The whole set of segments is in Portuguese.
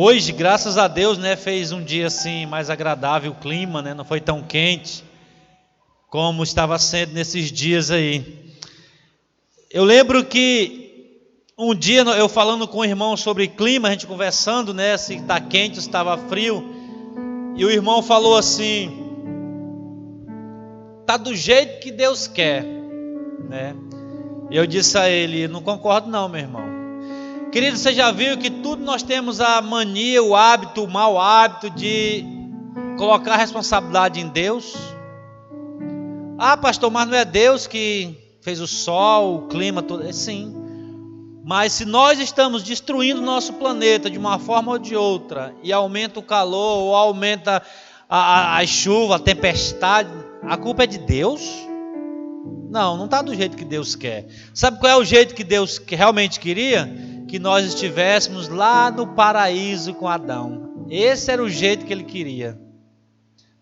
Hoje, graças a Deus, né, fez um dia assim mais agradável o clima, né, não foi tão quente como estava sendo nesses dias aí. Eu lembro que um dia eu falando com o irmão sobre clima, a gente conversando, né, se está quente, se estava frio, e o irmão falou assim: tá do jeito que Deus quer, né? E eu disse a ele: não concordo não, meu irmão. Querido, você já viu que tudo nós temos a mania, o hábito, o mau hábito de colocar a responsabilidade em Deus? Ah, pastor, mas não é Deus que fez o sol, o clima, tudo? É sim. Mas se nós estamos destruindo o nosso planeta de uma forma ou de outra, e aumenta o calor, ou aumenta a chuva, a tempestade, a culpa é de Deus? Não está do jeito que Deus quer. Sabe qual é o jeito que Deus realmente queria? Que nós estivéssemos lá no paraíso com Adão. Esse era o jeito que ele queria.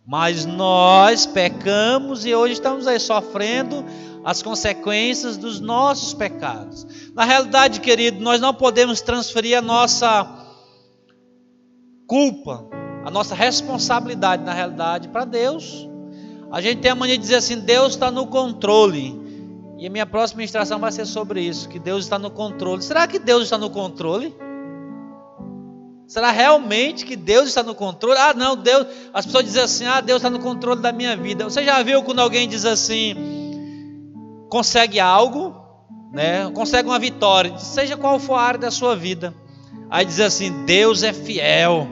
Mas nós pecamos e hoje estamos aí sofrendo as consequências dos nossos pecados. Na realidade, querido, nós não podemos transferir a nossa culpa, a nossa responsabilidade, na realidade, para Deus. A gente tem a mania de dizer assim: Deus está no controle. E a minha próxima ministração vai ser sobre isso, que Deus está no controle. Será que Deus está no controle? Será realmente que Deus está no controle? Ah, não, Deus. As pessoas dizem assim: ah, Deus está no controle da minha vida. Você já viu quando alguém diz assim, consegue algo, né? Consegue uma vitória, seja qual for a área da sua vida. Aí diz assim: Deus é fiel.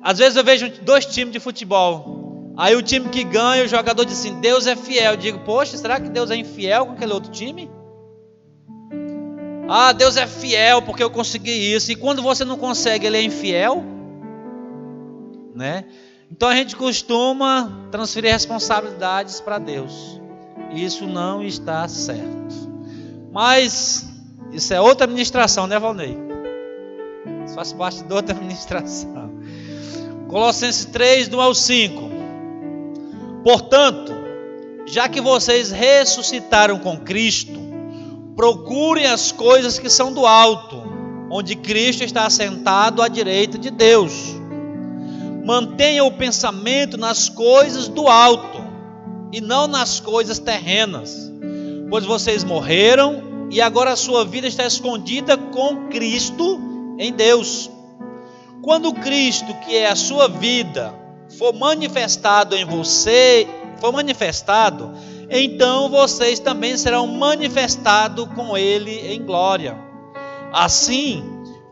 Às vezes eu vejo 2 times de futebol. Aí o time que ganha, o jogador diz assim: Deus é fiel. Eu digo: poxa, será que Deus é infiel com aquele outro time? Ah, Deus é fiel porque eu consegui isso. E quando você não consegue, Ele é infiel? Né? Então a gente costuma transferir responsabilidades para Deus. Isso não está certo. Mas isso é outra ministração, né, Valnei? Isso faz parte de outra ministração. Colossenses 3, do 1 ao 5. Portanto, já que vocês ressuscitaram com Cristo, procurem as coisas que são do alto, onde Cristo está assentado à direita de Deus. Mantenham o pensamento nas coisas do alto, e não nas coisas terrenas, pois vocês morreram, e agora a sua vida está escondida com Cristo em Deus. Quando Cristo, que é a sua vida, for manifestado em você, então vocês também serão manifestados com Ele em glória. Assim,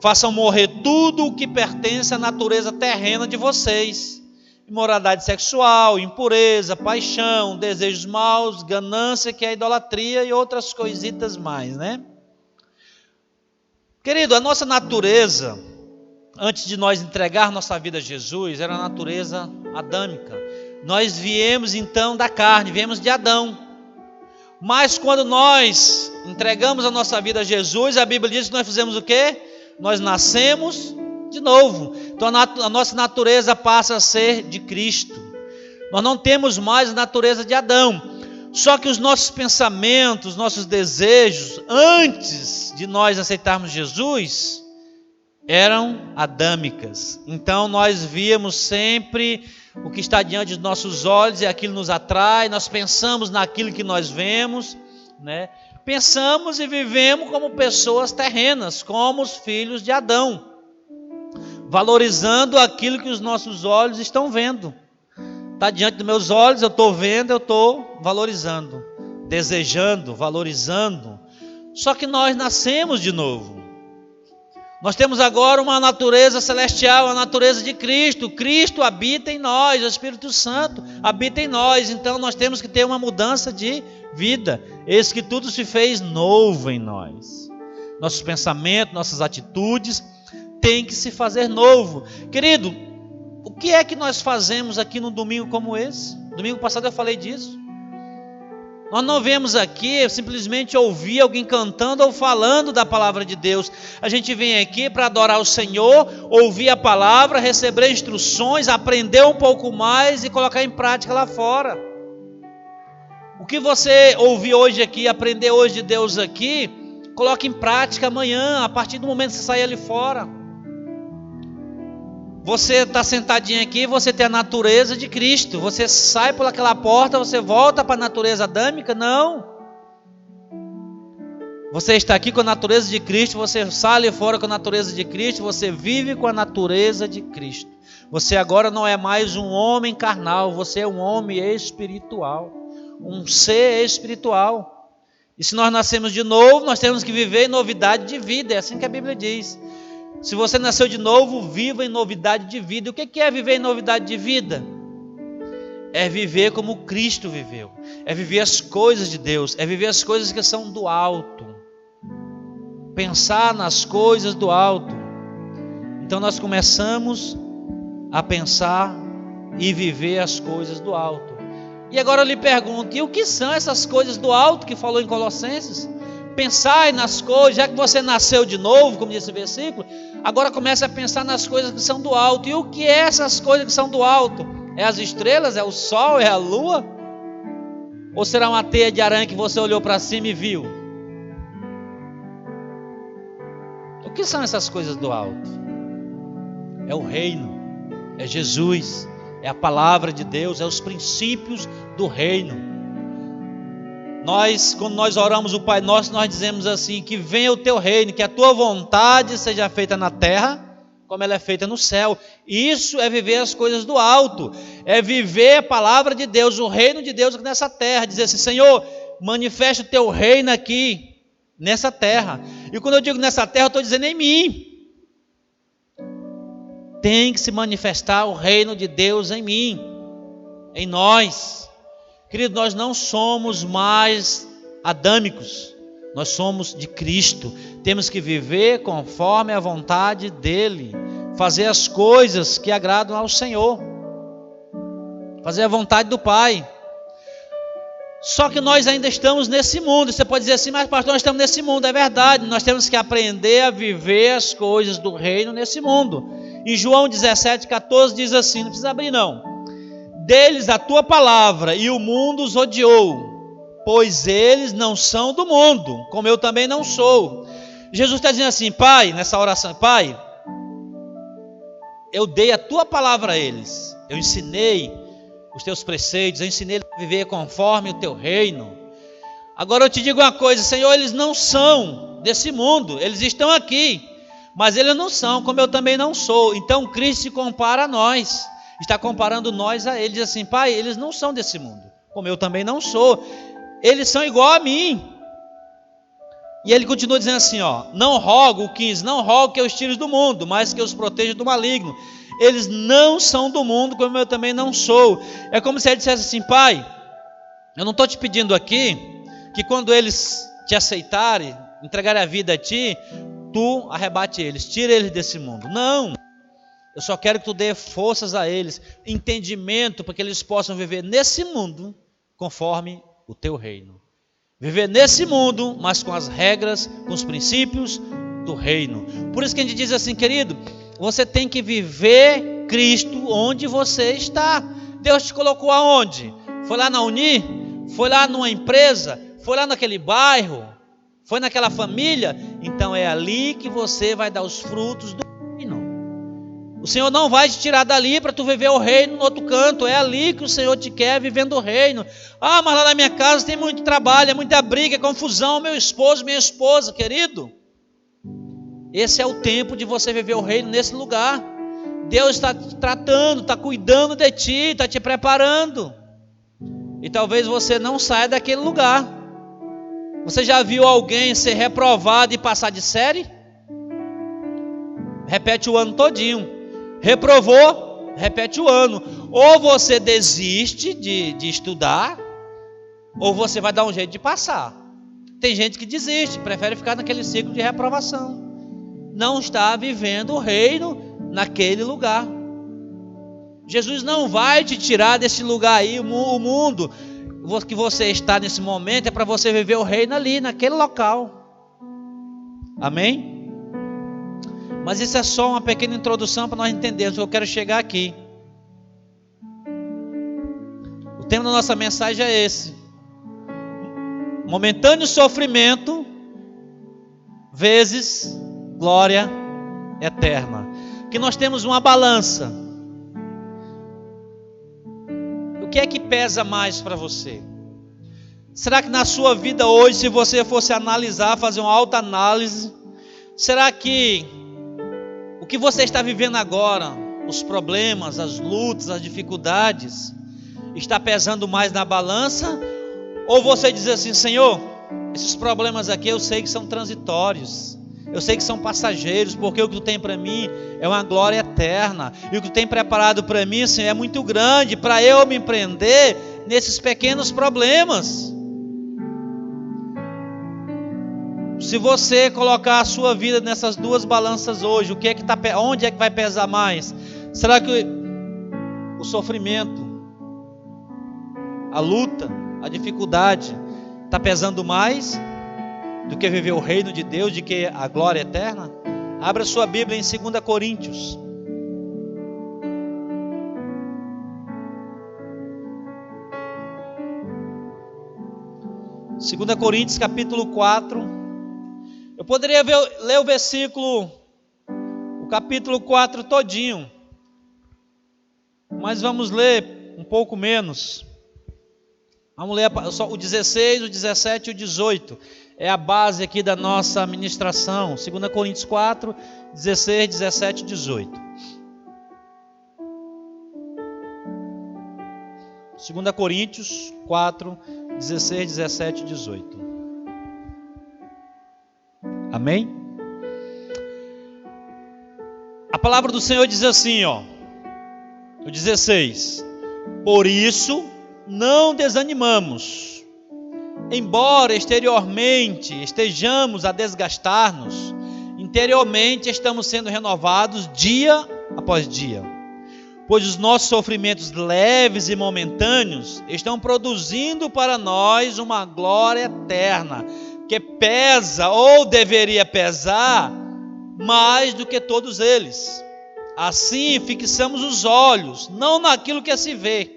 façam morrer tudo o que pertence à natureza terrena de vocês: imoralidade sexual, impureza, paixão, desejos maus, ganância, que é a idolatria, e outras coisitas mais, né? Querido, a nossa natureza, antes de nós entregar nossa vida a Jesus, era a natureza adâmica. Nós viemos então da carne, viemos de Adão. Mas quando nós entregamos a nossa vida a Jesus, a Bíblia diz que nós fizemos o quê? Nós nascemos de novo. Então a nossa natureza passa a ser de Cristo. Nós não temos mais a natureza de Adão. Só que os nossos pensamentos, nossos desejos, antes de nós aceitarmos Jesus, eram adâmicas. Então nós víamos sempre o que está diante dos nossos olhos, e aquilo nos atrai. Nós pensamos naquilo que nós vemos, né? Pensamos e vivemos como pessoas terrenas, como os filhos de Adão, valorizando aquilo que os nossos olhos estão vendo. Está diante dos meus olhos, eu estou vendo, eu estou valorizando, desejando, valorizando. Só que nós nascemos de novo. Nós temos agora uma natureza celestial, a natureza de Cristo. Cristo habita em nós, o Espírito Santo habita em nós. Então nós temos que ter uma mudança de vida. Eis que tudo se fez novo em nós. Nossos pensamentos, nossas atitudes têm que se fazer novo. Querido, o que é que nós fazemos aqui num domingo como esse? Domingo passado eu falei disso. Nós não vemos aqui simplesmente ouvir alguém cantando ou falando da palavra de Deus. A gente vem aqui para adorar o Senhor, ouvir a palavra, receber instruções, aprender um pouco mais e colocar em prática lá fora. O que você ouvir hoje aqui, aprender hoje de Deus aqui, coloque em prática amanhã, a partir do momento que você sair ali fora. Você está sentadinho aqui, você tem a natureza de Cristo. Você sai por aquela porta, você volta para a natureza adâmica? Não. Você está aqui com a natureza de Cristo, você sai ali fora com a natureza de Cristo, você vive com a natureza de Cristo. Você agora não é mais um homem carnal, você é um homem espiritual, um ser espiritual. E se nós nascemos de novo, nós temos que viver em novidade de vida, é assim que a Bíblia diz. Se você nasceu de novo, viva em novidade de vida. E o que é viver em novidade de vida? É viver como Cristo viveu, é viver as coisas de Deus, é viver as coisas que são do alto, pensar nas coisas do alto. Então nós começamos a pensar e viver as coisas do alto. E agora eu lhe pergunto, e o que são essas coisas do alto que falou em Colossenses? Pensai nas coisas, já que você nasceu de novo, como diz esse versículo, agora comece a pensar nas coisas que são do alto. E o que é essas coisas que são do alto? É as estrelas? É o sol? É a lua? Ou será uma teia de aranha que você olhou para cima e viu? O que são essas coisas do alto? É o reino, é Jesus, é a palavra de Deus, é os princípios do reino. Quando nós oramos o Pai Nosso, nós dizemos assim, que venha o teu reino, que a tua vontade seja feita na terra, como ela é feita no céu. Isso é viver as coisas do alto, é viver a palavra de Deus, o reino de Deus aqui nessa terra, dizer assim, Senhor, manifesta o teu reino aqui, nessa terra. E quando eu digo nessa terra, eu estou dizendo em mim. Tem que se manifestar o reino de Deus em mim, em nós. Querido, nós não somos mais adâmicos, nós somos de Cristo. Temos que viver conforme a vontade dEle, fazer as coisas que agradam ao Senhor, fazer a vontade do Pai. Só que nós ainda estamos nesse mundo. Você pode dizer assim, mas pastor, nós estamos nesse mundo. É verdade, nós temos que aprender a viver as coisas do reino nesse mundo. Em João 17,14 diz assim, não precisa abrir não. Deles a tua palavra e o mundo os odiou, pois eles não são do mundo, como eu também não sou. Jesus está dizendo assim, Pai, nessa oração, Pai, eu dei a tua palavra a eles, eu ensinei os teus preceitos, eu ensinei a viver conforme o teu reino. Agora eu te digo uma coisa, Senhor, eles não são desse mundo, eles estão aqui, mas eles não são, como eu também não sou. Então Cristo se compara a nós, está comparando nós a eles, diz assim, Pai, eles não são desse mundo, como eu também não sou, eles são igual a mim. E ele continua dizendo assim, não rogo, o 15, não rogo que eu os tire do mundo, mas que eu os proteja do maligno. Eles não são do mundo, como eu também não sou. É como se ele dissesse assim, Pai, eu não estou te pedindo aqui, que quando eles te aceitarem, entregarem a vida a ti, tu arrebate eles, tira eles desse mundo. Não, eu só quero que tu dê forças a eles, entendimento, para que eles possam viver nesse mundo, conforme o teu reino. Viver nesse mundo, mas com as regras, com os princípios do reino. Por isso que a gente diz assim, querido, você tem que viver Cristo onde você está. Deus te colocou aonde? Foi lá na Uni? Foi lá numa empresa? Foi lá naquele bairro? Foi naquela família? Então é ali que você vai dar os frutos do reino. O Senhor não vai te tirar dali para tu viver o reino no outro canto. É ali que o Senhor te quer, vivendo o reino. Ah, mas lá na minha casa tem muito trabalho, é muita briga, é confusão, meu esposo, minha esposa, querido. Esse é o tempo de você viver o reino nesse lugar. Deus está te tratando, está cuidando de ti, está te preparando. E talvez você não saia daquele lugar. Você já viu alguém ser reprovado e passar de série? Repete o ano todinho. Reprovou, repete o ano. Ou você desiste de estudar, ou você vai dar um jeito de passar. Tem gente que desiste, prefere ficar naquele ciclo de reprovação. Não está vivendo o reino naquele lugar. Jesus não vai te tirar desse lugar aí. O mundo que você está nesse momento é para você viver o reino ali, naquele local. Amém? Mas isso é só uma pequena introdução para nós entendermos que eu quero chegar aqui. O tema da nossa mensagem é esse: momentâneo sofrimento vezes glória eterna. que nós temos uma balança. O que é que pesa mais para você? Será que na sua vida hoje, se você fosse analisar, fazer uma autoanálise, será que o que você está vivendo agora, os problemas, as lutas, as dificuldades, está pesando mais na balança? Ou você diz assim: Senhor, esses problemas aqui eu sei que são transitórios, eu sei que são passageiros, porque o que tu tem para mim é uma glória eterna, e o que tu tem preparado para mim, Senhor, é muito grande, para eu me prender nesses pequenos problemas. Se você colocar a sua vida nessas duas balanças hoje, onde é que vai pesar mais? Será que o sofrimento, a luta, a dificuldade está pesando mais do que viver o reino de Deus, de que a glória eterna? Abra sua Bíblia em 2 Coríntios. Segunda Coríntios capítulo 4. Eu poderia ler o versículo, o capítulo 4 todinho, mas vamos ler um pouco menos. Vamos ler só o 16, o 17 e o 18. É a base aqui da nossa ministração. 2 Coríntios 4, 16, 17 e 18. 2 Coríntios 4, 16, 17 e 18. Amém? A palavra do Senhor diz assim, o 16: Por isso não desanimamos, embora exteriormente estejamos a desgastar-nos, interiormente estamos sendo renovados dia após dia, pois os nossos sofrimentos leves e momentâneos estão produzindo para nós uma glória eterna, que pesa ou deveria pesar mais do que todos eles. Assim fixamos os olhos não naquilo que se vê,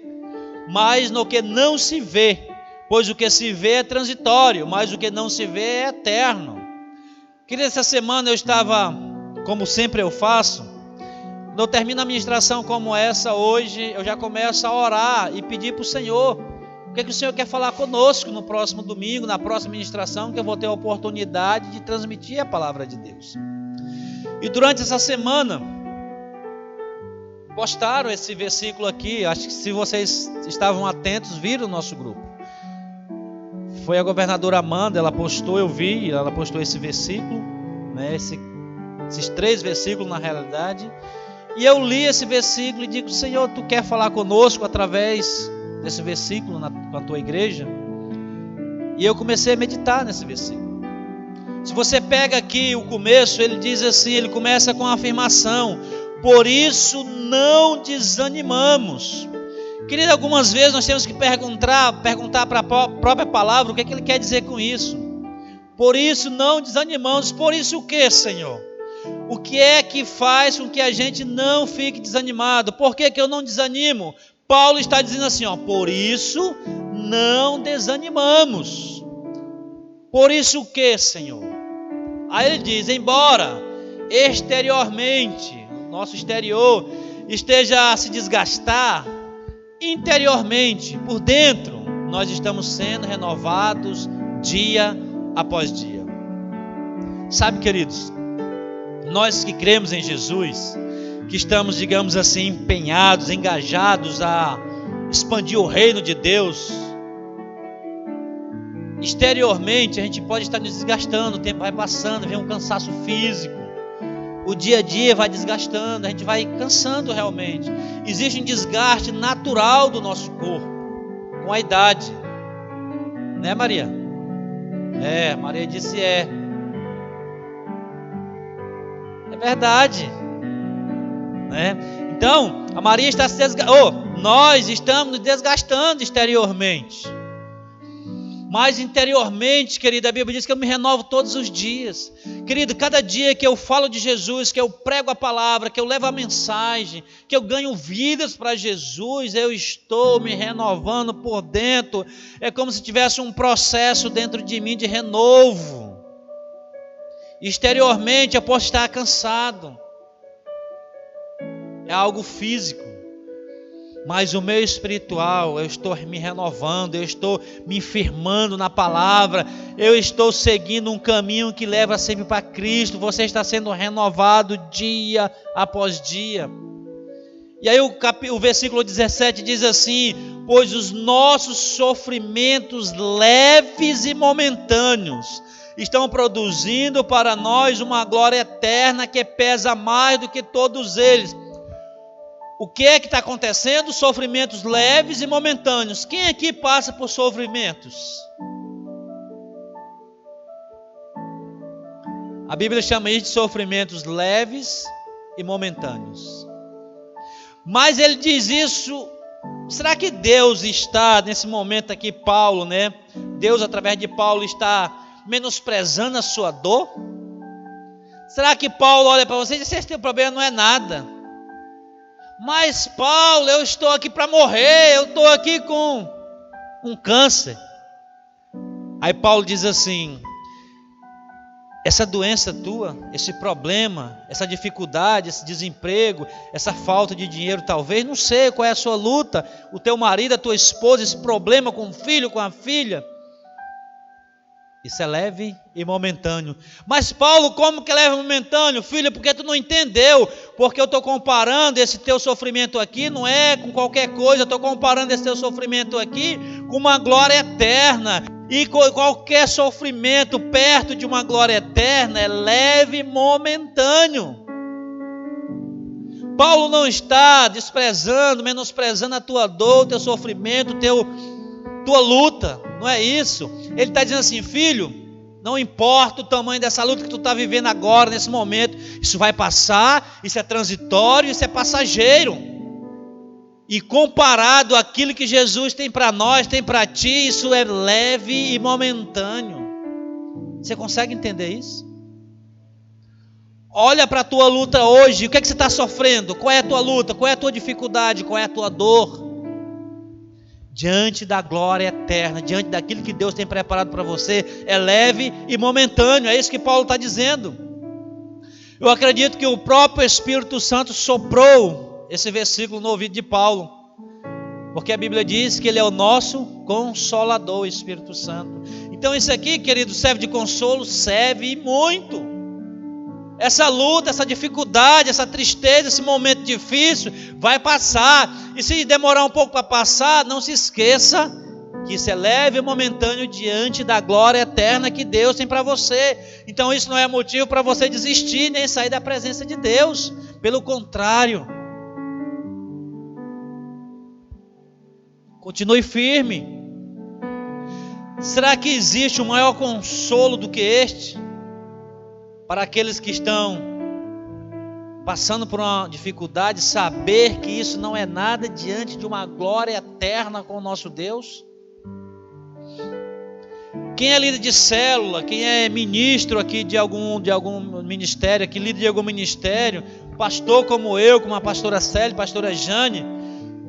mas no que não se vê, pois o que se vê é transitório, mas o que não se vê é eterno. Querida, essa semana eu estava, como sempre eu faço, quando eu termino a ministração como essa hoje, eu já começo a orar e pedir para o Senhor o que é que o Senhor quer falar conosco no próximo domingo, na próxima ministração, que eu vou ter a oportunidade de transmitir a palavra de Deus. E durante essa semana, postaram esse versículo aqui, acho que se vocês estavam atentos, viram o nosso grupo. Foi a governadora Amanda, ela postou, eu vi, ela postou esse versículo, né, esses 3 versículos na realidade, e eu li esse versículo e digo: Senhor, Tu quer falar conosco através desse versículo com a Tua igreja? E eu comecei a meditar nesse versículo. Se você pega aqui o começo, ele diz assim, ele começa com a afirmação: por isso não desanimamos. Querido, algumas vezes nós temos que perguntar para a própria palavra o que é que ele quer dizer com isso. Por isso não desanimamos. Por isso o que, Senhor? O que é que faz com que a gente não fique desanimado? Por que eu não desanimo? Paulo está dizendo assim, por isso não desanimamos. Por isso o que, Senhor? Aí ele diz: embora exteriormente, nosso exterior esteja a se desgastar, interiormente, por dentro, nós estamos sendo renovados dia após dia. Sabe, queridos, nós que cremos em Jesus, que estamos, digamos assim, empenhados, engajados a expandir o reino de Deus, exteriormente a gente pode estar nos desgastando, o tempo vai passando, vem um cansaço físico, o dia a dia vai desgastando, a gente vai cansando realmente. Existe um desgaste natural do nosso corpo com a idade, né, Maria? Maria disse é verdade, né? Então a Maria está se desgastando, nós estamos nos desgastando exteriormente, mas interiormente, querida, a Bíblia diz que eu me renovo todos os dias. Querido, cada dia que eu falo de Jesus, que eu prego a palavra, que eu levo a mensagem, que eu ganho vidas para Jesus, eu estou me renovando por dentro. É como se tivesse um processo dentro de mim de renovo. Exteriormente eu posso estar cansado, é algo físico. Mas o meu espiritual, eu estou me renovando, eu estou me firmando na palavra, eu estou seguindo um caminho que leva sempre para Cristo. Você está sendo renovado dia após dia. E aí o versículo 17 diz assim: pois os nossos sofrimentos leves e momentâneos estão produzindo para nós uma glória eterna que pesa mais do que todos eles. O que é que está acontecendo? Sofrimentos leves e momentâneos. Quem aqui passa por sofrimentos? A Bíblia chama isso de sofrimentos leves e momentâneos. Mas ele diz isso. Será que Deus está, nesse momento aqui, Paulo, né? Deus, através de Paulo, está menosprezando a sua dor? Será que Paulo olha para você e diz: esse teu problema não é nada? Mas Paulo, eu estou aqui para morrer, eu estou aqui com um câncer. Aí Paulo diz assim: essa doença tua, esse problema, essa dificuldade, esse desemprego, essa falta de dinheiro, talvez, não sei qual é a sua luta, o teu marido, a tua esposa, esse problema com o filho, com a filha, isso é leve e momentâneo. Mas Paulo, como que é leve e momentâneo? Filho, porque tu não entendeu, porque eu estou comparando esse teu sofrimento aqui, não é com qualquer coisa, eu estou comparando esse teu sofrimento aqui com uma glória eterna. E qualquer sofrimento perto de uma glória eterna é leve e momentâneo. Paulo não está desprezando, menosprezando a tua dor, o teu sofrimento, tua luta, não é isso. Ele está dizendo assim: filho, não importa o tamanho dessa luta que tu está vivendo agora, nesse momento, isso vai passar, isso é transitório, isso é passageiro. E comparado àquilo que Jesus tem para nós, tem para ti, isso é leve e momentâneo. Você consegue entender isso? Olha para a tua luta hoje, o que é que você está sofrendo? Qual é a tua luta? Qual é a tua dificuldade? Qual é a tua dor? Diante da glória eterna, diante daquilo que Deus tem preparado para você, é leve e momentâneo. É isso que Paulo está dizendo. Eu acredito que o próprio Espírito Santo soprou esse versículo no ouvido de Paulo, porque a Bíblia diz que ele é o nosso Consolador, o Espírito Santo. Então isso aqui, querido, serve de consolo, serve e muito. Essa luta, essa dificuldade, essa tristeza, esse momento difícil vai passar. E se demorar um pouco para passar, não se esqueça que isso é leve e momentâneo diante da glória eterna que Deus tem para você. Então isso não é motivo para você desistir nem sair da presença de Deus. Pelo contrário, continue firme. Será que existe um maior consolo do que este para aqueles que estão passando por uma dificuldade, saber que isso não é nada diante de uma glória eterna com o nosso Deus? Quem é líder de célula, quem é ministro aqui de algum ministério, aqui líder de algum ministério, pastor como eu, como a pastora Célia, pastora Jane,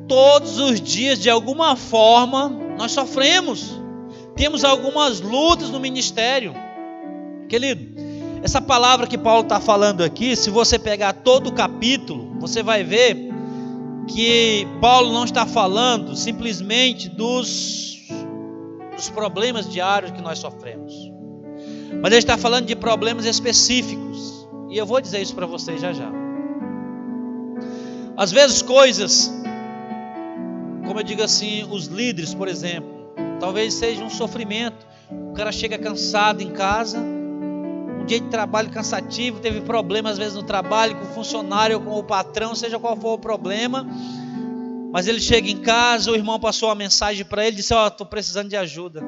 todos os dias, de alguma forma, nós sofremos, temos algumas lutas no ministério. Querido, essa palavra que Paulo está falando aqui, se você pegar todo o capítulo, você vai ver que Paulo não está falando simplesmente dos problemas diários que nós sofremos, mas ele está falando de problemas específicos, e eu vou dizer isso para vocês já já. Às vezes coisas, como eu digo assim, os líderes, por exemplo, talvez seja um sofrimento. O cara chega cansado em casa, um dia de trabalho cansativo, teve problemas às vezes no trabalho, com o funcionário, com o patrão, seja qual for o problema, mas ele chega em casa, o irmão passou uma mensagem para ele, disse: estou precisando de ajuda.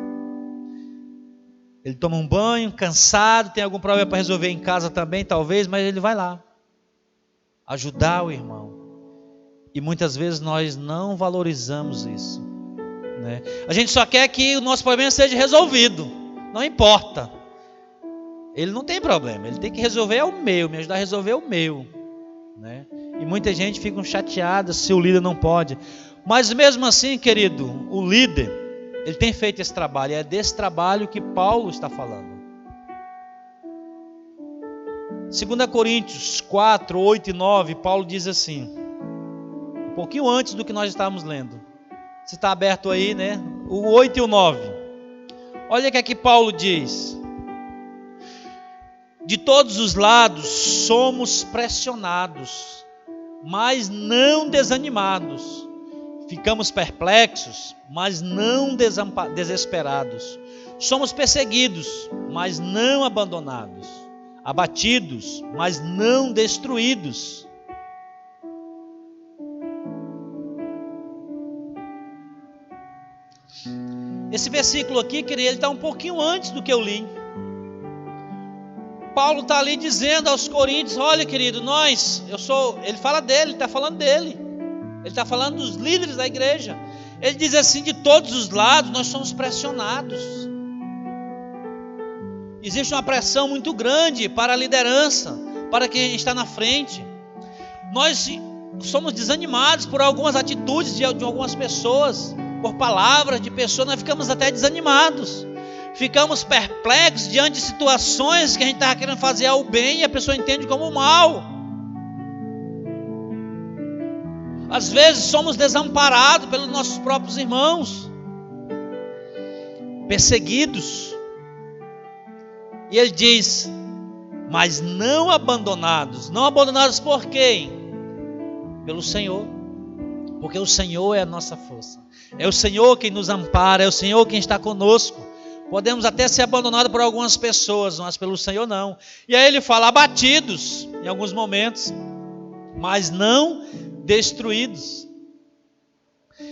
Ele toma um banho, cansado, tem algum problema para resolver em casa também, talvez, mas ele vai lá ajudar o irmão. E muitas vezes nós não valorizamos isso, né? A gente só quer que o nosso problema seja resolvido, não importa. Ele não tem problema, ele tem que resolver o meu, me ajudar a resolver o meu, né? E muita gente fica chateada se o líder não pode. Mas mesmo assim, querido, o líder, ele tem feito esse trabalho, e é desse trabalho que Paulo está falando. 2 Coríntios 4, 8 e 9, Paulo diz assim: pouquinho antes do que nós estávamos lendo. Você está aberto aí, né? O 8 e o 9. Olha o que aqui Paulo diz. De todos os lados somos pressionados, mas não desanimados. Ficamos perplexos, mas não desesperados. Somos perseguidos, mas não abandonados. Abatidos, mas não destruídos. Esse versículo aqui, querido, ele está um pouquinho antes do que eu li. Paulo está ali dizendo aos coríntios, olha querido, ele fala dele, ele está falando dele. Ele está falando dos líderes da igreja. Ele diz assim, de todos os lados nós somos pressionados. Existe uma pressão muito grande para a liderança, para quem está na frente. Nós somos desanimados por algumas atitudes de algumas pessoas, por palavras de pessoas, nós ficamos até desanimados. Ficamos perplexos diante de situações que a gente estava querendo fazer o bem e a pessoa entende como mal. Às vezes somos desamparados pelos nossos próprios irmãos, perseguidos. E ele diz, mas não abandonados. Não abandonados por quem? Pelo Senhor. Porque o Senhor é a nossa força. É o Senhor quem nos ampara, é o Senhor quem está conosco. Podemos até ser abandonados por algumas pessoas, mas pelo Senhor não. E aí ele fala, abatidos em alguns momentos, mas não destruídos.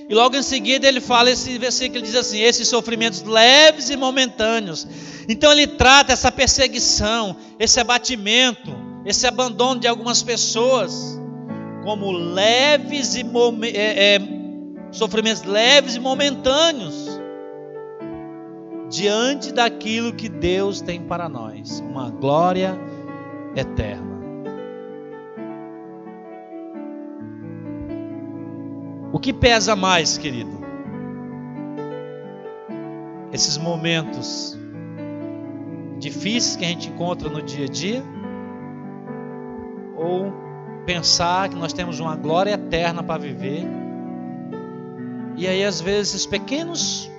E logo em seguida ele fala, esse versículo diz assim, esses sofrimentos leves e momentâneos. Então ele trata essa perseguição, esse abatimento, esse abandono de algumas pessoas como leves e sofrimentos leves e momentâneos diante daquilo que Deus tem para nós, uma glória eterna. O que pesa mais, querido? Esses momentos difíceis que a gente encontra no dia a dia? Ou pensar que nós temos uma glória eterna para viver? E aí às vezes esses pequenos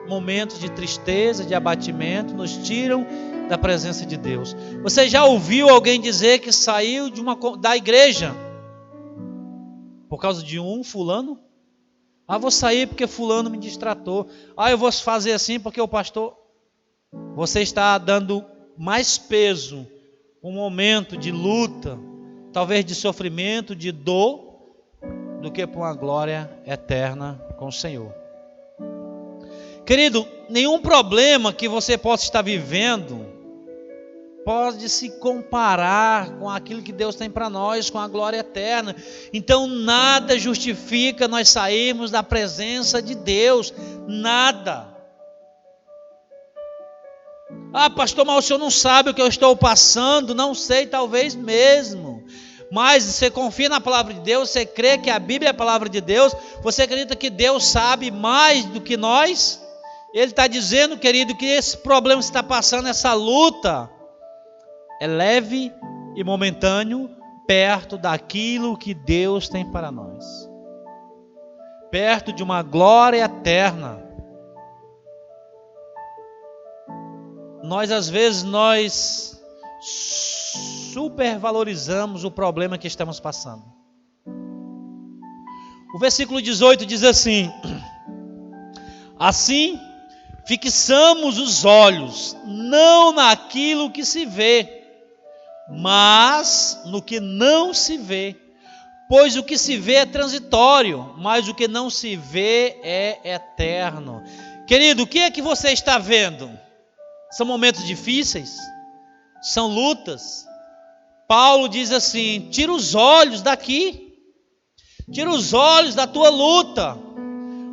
momentos de tristeza, de abatimento, nos tiram da presença de Deus. Você já ouviu alguém dizer que saiu da igreja por causa de um fulano? Vou sair porque fulano me distratou. Eu vou fazer assim porque o pastor... Você está dando mais peso um momento de luta, talvez de sofrimento, de dor, do que para uma glória eterna com o Senhor. Querido, nenhum problema que você possa estar vivendo pode se comparar com aquilo que Deus tem para nós, com a glória eterna. Então nada justifica nós sairmos da presença de Deus, nada. Pastor, mas o senhor não sabe o que eu estou passando? Não sei, talvez mesmo. Mas você confia na palavra de Deus, você crê que a Bíblia é a palavra de Deus, você acredita que Deus sabe mais do que nós? Ele está dizendo, querido, que esse problema que você está passando, essa luta, é leve e momentâneo perto daquilo que Deus tem para nós. Perto de uma glória eterna. Às vezes, nós supervalorizamos o problema que estamos passando. O versículo 18 diz assim: assim, fixamos os olhos, não naquilo que se vê, mas no que não se vê. Pois o que se vê é transitório, mas o que não se vê é eterno. Querido, o que é que você está vendo? São momentos difíceis? São lutas? Paulo diz assim: tira os olhos daqui, tira os olhos da tua luta,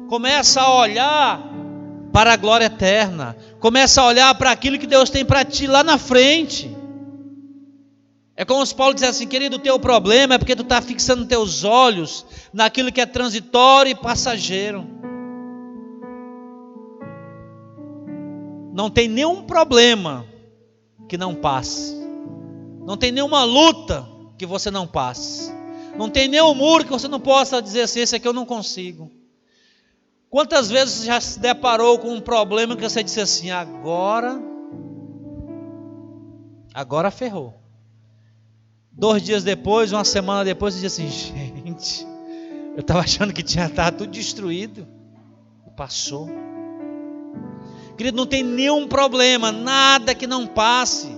começa a olhar para a glória eterna, começa a olhar para aquilo que Deus tem para ti lá na frente. É como se Paulo dissesse assim: querido, o teu problema é porque tu está fixando teus olhos naquilo que é transitório e passageiro. Não tem nenhum problema que não passe. Não tem nenhuma luta que você não passe. Não tem nenhum muro que você não possa dizer assim, esse aqui eu não consigo. Quantas vezes você já se deparou com um problema que você disse assim, agora ferrou. 2 dias depois, uma semana depois, você diz assim, gente, eu estava achando que estava tudo destruído. Passou. Querido, não tem nenhum problema, nada que não passe.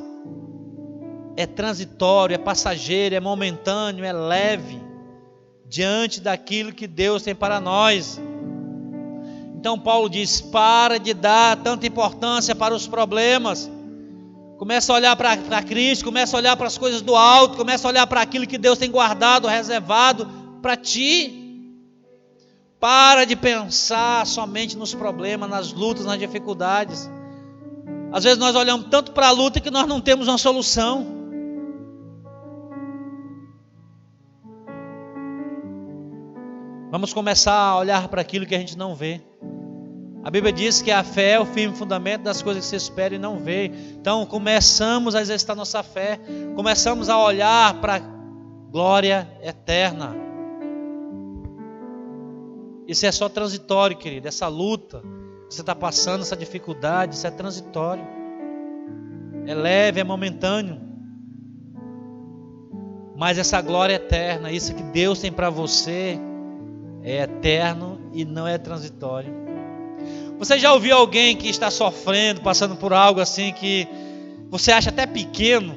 É transitório, é passageiro, é momentâneo, é leve, diante daquilo que Deus tem para nós. Então Paulo diz, para de dar tanta importância para os problemas. Começa a olhar para Cristo, começa a olhar para as coisas do alto, começa a olhar para aquilo que Deus tem guardado, reservado para ti. Para de pensar somente nos problemas, nas lutas, nas dificuldades. Às vezes nós olhamos tanto para a luta que nós não temos uma solução. Vamos começar a olhar para aquilo que a gente não vê. A Bíblia diz que a fé é o firme fundamento das coisas que se espera e não vê. Então começamos a exercitar nossa fé. Começamos a olhar para a glória eterna. Isso é só transitório, querido. Essa luta que você está passando, essa dificuldade, isso é transitório. É leve, é momentâneo. Mas essa glória eterna, isso que Deus tem para você, é eterno e não é transitório. Você já ouviu alguém que está sofrendo, passando por algo assim que você acha até pequeno,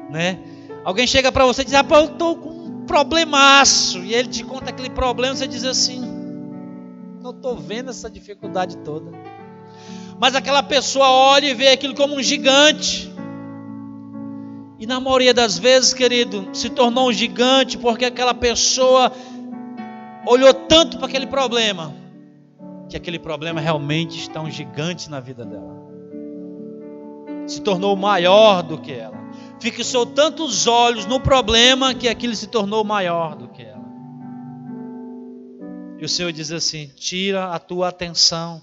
né? Alguém chega para você e diz, eu estou com um problemaço. E ele te conta aquele problema, você diz assim, não estou vendo essa dificuldade toda. Mas aquela pessoa olha e vê aquilo como um gigante. E na maioria das vezes, querido, se tornou um gigante porque aquela pessoa olhou tanto para aquele problema, que aquele problema realmente está um gigante na vida dela. Se tornou maior do que ela. Fixou tanto os olhos no problema que aquilo se tornou maior do que ela. E o Senhor diz assim, tira a tua atenção.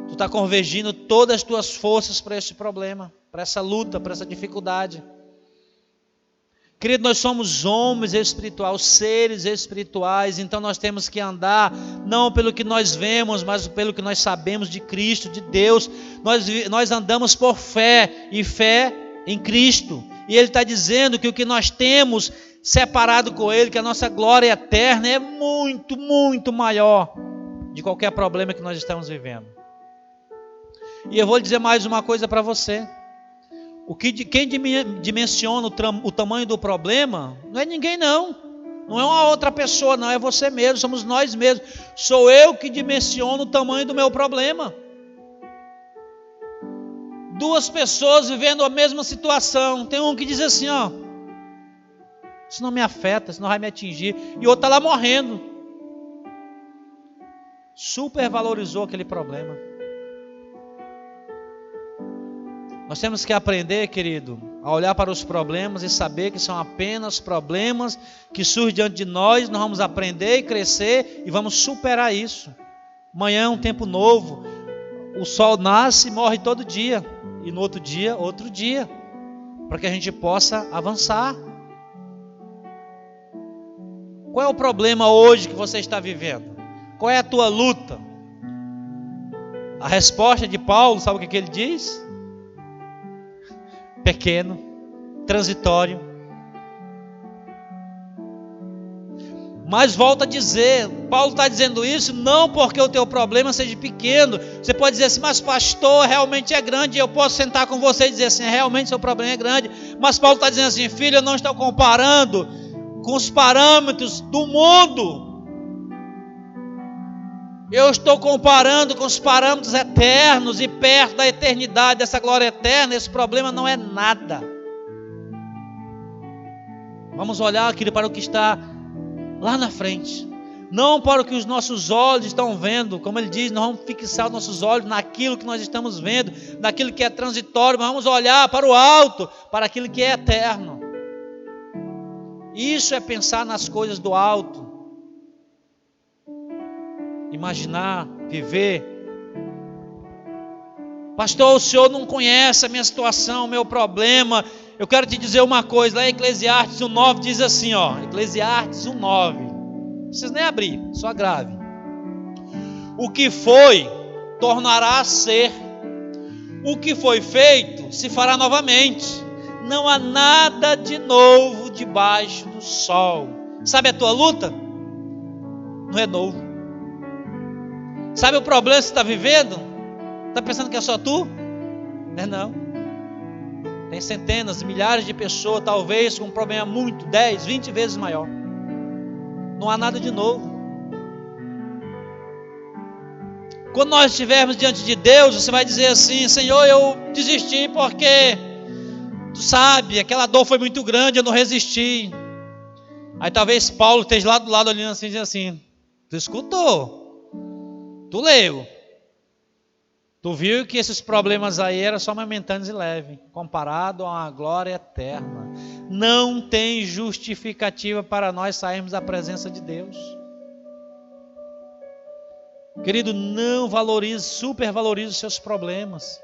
Tu está convergindo todas as tuas forças para esse problema, para essa luta, para essa dificuldade. Querido, nós somos homens espirituais, seres espirituais, então nós temos que andar não pelo que nós vemos, mas pelo que nós sabemos de Cristo, de Deus. Nós andamos por fé, e fé em Cristo. E Ele está dizendo que o que nós temos separado com Ele, que a nossa glória eterna é muito, muito maior de qualquer problema que nós estamos vivendo. E eu vou dizer mais uma coisa para você. Quem dimensiona o tamanho do problema não é ninguém não. Não é uma outra pessoa não, é você mesmo, somos nós mesmos. Sou eu que dimensiono o tamanho do meu problema. 2 pessoas vivendo a mesma situação. Tem um que diz assim, isso não me afeta, isso não vai me atingir. E o outro está lá morrendo. Supervalorizou aquele problema. Nós temos que aprender, querido, a olhar para os problemas e saber que são apenas problemas que surgem diante de nós. Nós vamos aprender e crescer e vamos superar isso. Amanhã é um tempo novo. O sol nasce e morre todo dia. E no outro dia, outro dia. Para que a gente possa avançar. Qual é o problema hoje que você está vivendo? Qual é a tua luta? A resposta de Paulo, sabe o que ele diz? Pequeno, transitório. Mas volta a dizer, Paulo está dizendo isso não porque o teu problema seja pequeno. Você pode dizer assim, mas pastor, realmente é grande. Eu posso sentar com você e dizer assim, realmente seu problema é grande. Mas Paulo está dizendo assim, filho, eu não estou comparando com os parâmetros do mundo. Eu estou comparando com os parâmetros eternos e perto da eternidade, dessa glória eterna. Esse problema não é nada. Vamos olhar aquilo para o que está lá na frente. Não para o que os nossos olhos estão vendo. Como ele diz, nós vamos fixar os nossos olhos naquilo que nós estamos vendo, naquilo que é transitório. Mas vamos olhar para o alto, para aquilo que é eterno. Isso é pensar nas coisas do alto. Imaginar, viver. Pastor, o senhor não conhece a minha situação, o meu problema. Eu quero te dizer uma coisa, lá em Eclesiastes 1:9 diz assim, ó, Eclesiastes 1:9, não precisa nem abrir, só grave. O que foi, tornará a ser. O que foi feito, se fará novamente. Não há nada de novo debaixo do sol. Sabe a tua luta? Não é novo. Sabe o problema que você está vivendo? Está pensando que é só tu? Não. Tem centenas, milhares de pessoas, talvez com um problema muito, 10, 20 vezes maior. Não há nada de novo. Quando nós estivermos diante de Deus, você vai dizer assim: Senhor, eu desisti porque, tu sabe, aquela dor foi muito grande, eu não resisti. Aí talvez Paulo esteja lá do lado olhando assim, dizendo assim: tu escutou, tu leu, tu viu que esses problemas aí eram só momentâneos e leves, comparado a uma glória eterna. Não tem justificativa para nós sairmos da presença de Deus. Querido, não valorize, supervalorize os seus problemas.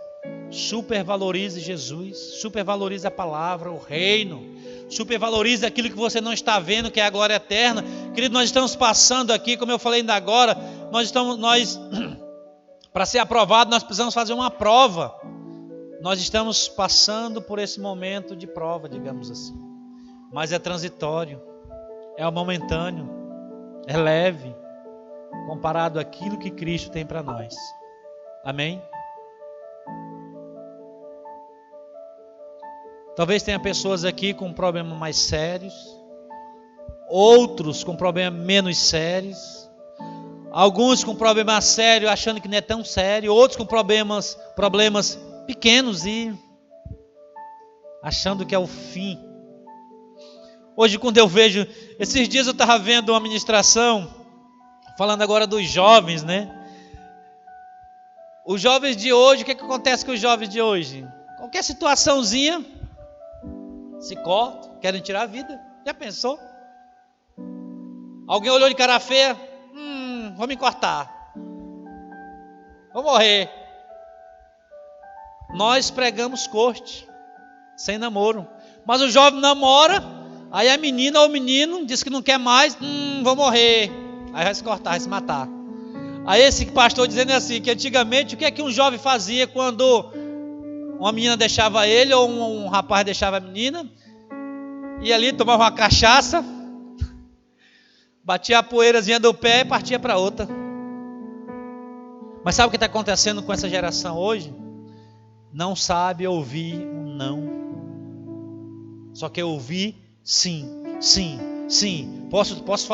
Supervalorize Jesus, supervalorize a palavra, o reino. Supervalorize aquilo que você não está vendo, que é a glória eterna. Querido, nós estamos passando aqui, como eu falei ainda agora, para ser aprovado, nós precisamos fazer uma prova. Nós estamos passando por esse momento de prova, digamos assim. Mas é transitório, é momentâneo, é leve, comparado àquilo que Cristo tem para nós. Amém? Talvez tenha pessoas aqui com problemas mais sérios, outros com problemas menos sérios, alguns com problemas sérios achando que não é tão sério, outros com problemas pequenos e achando que é o fim. Hoje, quando eu vejo, esses dias eu estava vendo uma ministração falando agora dos jovens, né? Os jovens de hoje, o que acontece com os jovens de hoje? Qualquer situaçãozinha, se corta, querem tirar a vida. Já pensou? Alguém olhou de cara feia, vou me cortar, vou morrer. Nós pregamos corte, sem namoro. Mas o jovem namora, aí a menina ou o menino diz que não quer mais, vou morrer. Aí vai se cortar, vai se matar. Aí esse pastor dizendo assim, que antigamente o que é que um jovem fazia quando uma menina deixava ele ou um rapaz deixava a menina? E ali tomava uma cachaça, batia a poeirazinha do pé e partia para outra. Mas sabe o que está acontecendo com essa geração hoje? Não sabe ouvir um não. Só quer ouvir sim, sim, sim, posso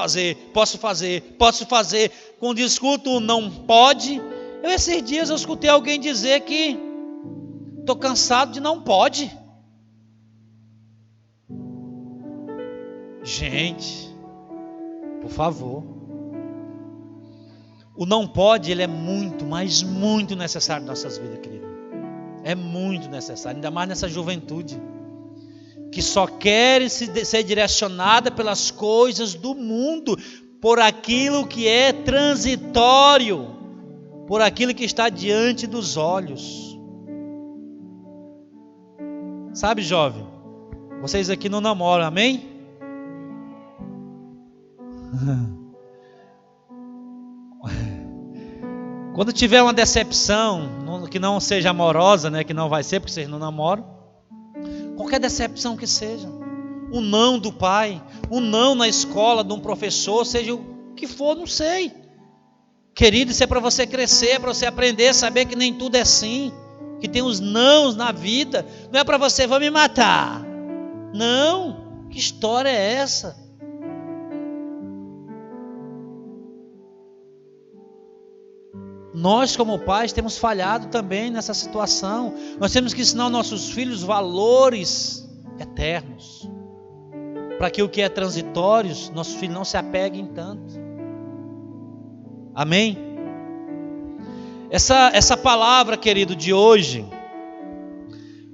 fazer. Quando escuto um não pode, esses dias eu escutei alguém dizer que estou cansado de não pode. Gente, por favor. O não pode, ele é muito, mas muito necessário em nossas vidas, querido. É muito necessário, ainda mais nessa juventude que só quer ser direcionada pelas coisas do mundo, por aquilo que é transitório, por aquilo que está diante dos olhos. Sabe, jovem, vocês aqui não namoram, amém? Quando tiver uma decepção, que não seja amorosa, né, que não vai ser, porque vocês não namoram, qualquer decepção que seja, um não do pai, um não na escola de um professor, seja o que for, não sei. Querido, isso é para você crescer, é para você aprender, saber que nem tudo é sim, que tem os nãos na vida. Não é para você, vou me matar. Não, que história é essa? Nós como pais temos falhado também nessa situação. Nós temos que ensinar aos nossos filhos valores eternos, para que o que é transitório, nossos filhos não se apeguem tanto. Amém? Essa palavra, querido, de hoje,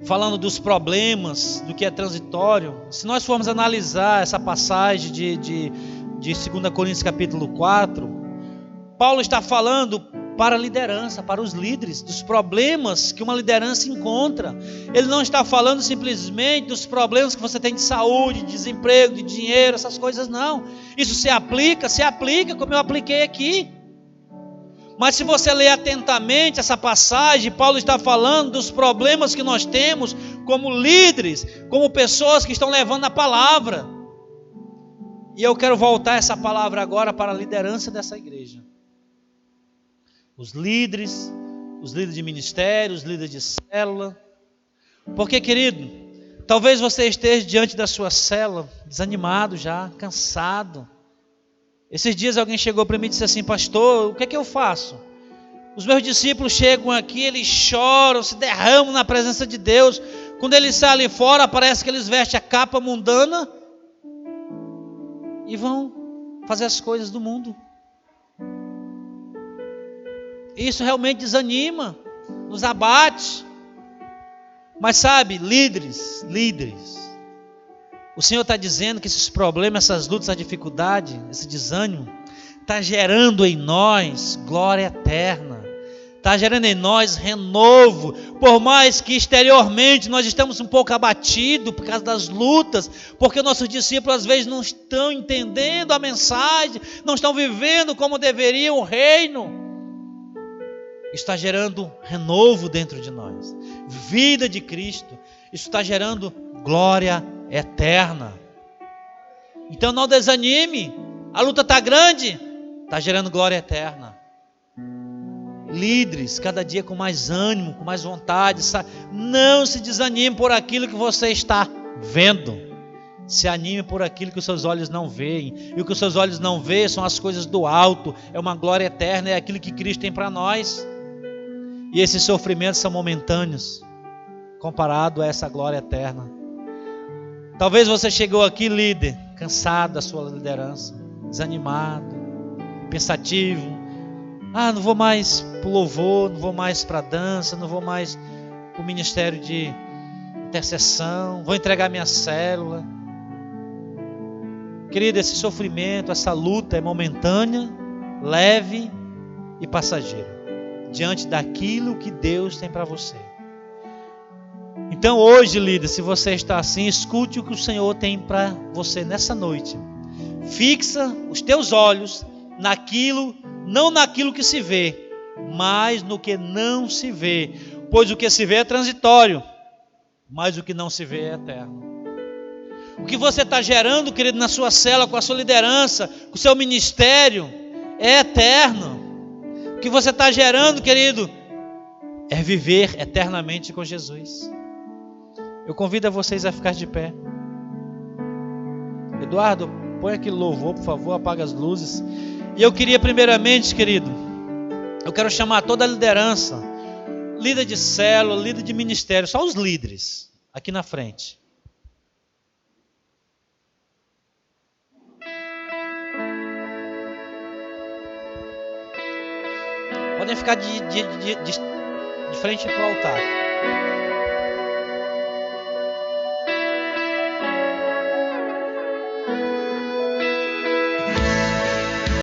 falando dos problemas, do que é transitório, se nós formos analisar essa passagem de 2 Coríntios capítulo 4, Paulo está falando para a liderança, para os líderes, dos problemas que uma liderança encontra. Ele não está falando simplesmente dos problemas que você tem de saúde, de desemprego, de dinheiro, essas coisas não. Isso se aplica como eu apliquei aqui. Mas se você ler atentamente essa passagem, Paulo está falando dos problemas que nós temos como líderes, como pessoas que estão levando a palavra. E eu quero voltar essa palavra agora para a liderança dessa igreja. Os líderes de ministério, os líderes de célula. Porque, querido, talvez você esteja diante da sua célula, desanimado já, cansado. Esses dias alguém chegou para mim e disse assim: pastor, o que é que eu faço? Os meus discípulos chegam aqui, eles choram, se derramam na presença de Deus. Quando eles saem ali fora, parece que eles vestem a capa mundana e vão fazer as coisas do mundo. Isso realmente desanima, nos abate. Mas sabe, líderes, o Senhor está dizendo que esses problemas, essas lutas, essa dificuldade, esse desânimo, está gerando em nós glória eterna, está gerando em nós renovo. Por mais que exteriormente nós estamos um pouco abatidos por causa das lutas, porque nossos discípulos às vezes não estão entendendo a mensagem, não estão vivendo como deveria o reino. Está gerando renovo dentro de nós, vida de Cristo. Isso está gerando glória eterna. Então não desanime. A luta está grande, está gerando glória eterna. Líderes, cada dia com mais ânimo, com mais vontade. Não se desanime por aquilo que você está vendo. Se anime por aquilo que os seus olhos não veem. E o que os seus olhos não veem são as coisas do alto. É uma glória eterna, é aquilo que Cristo tem para nós. E esses sofrimentos são momentâneos, comparado a essa glória eterna. Talvez você chegou aqui, líder, cansado da sua liderança, desanimado, pensativo. Não vou mais para o louvor, não vou mais para a dança, não vou mais para o ministério de intercessão, vou entregar minha célula. Querido, esse sofrimento, essa luta é momentânea, leve e passageira, diante daquilo que Deus tem para você. Então hoje, líder, se você está assim, escute o que o Senhor tem para você nessa noite. Fixa os teus olhos naquilo, não naquilo que se vê, mas no que não se vê. Pois o que se vê é transitório, mas o que não se vê é eterno. O que você está gerando, querido, na sua célula, com a sua liderança, com o seu ministério, é eterno. O que você está gerando, querido, é viver eternamente com Jesus. Eu convido a vocês a ficar de pé. Eduardo, põe aquele louvor, por favor, apaga as luzes. E eu queria primeiramente, querido, eu quero chamar toda a liderança, líder de célula, líder de ministério, só os líderes, aqui na frente. Podem ficar de frente para o altar.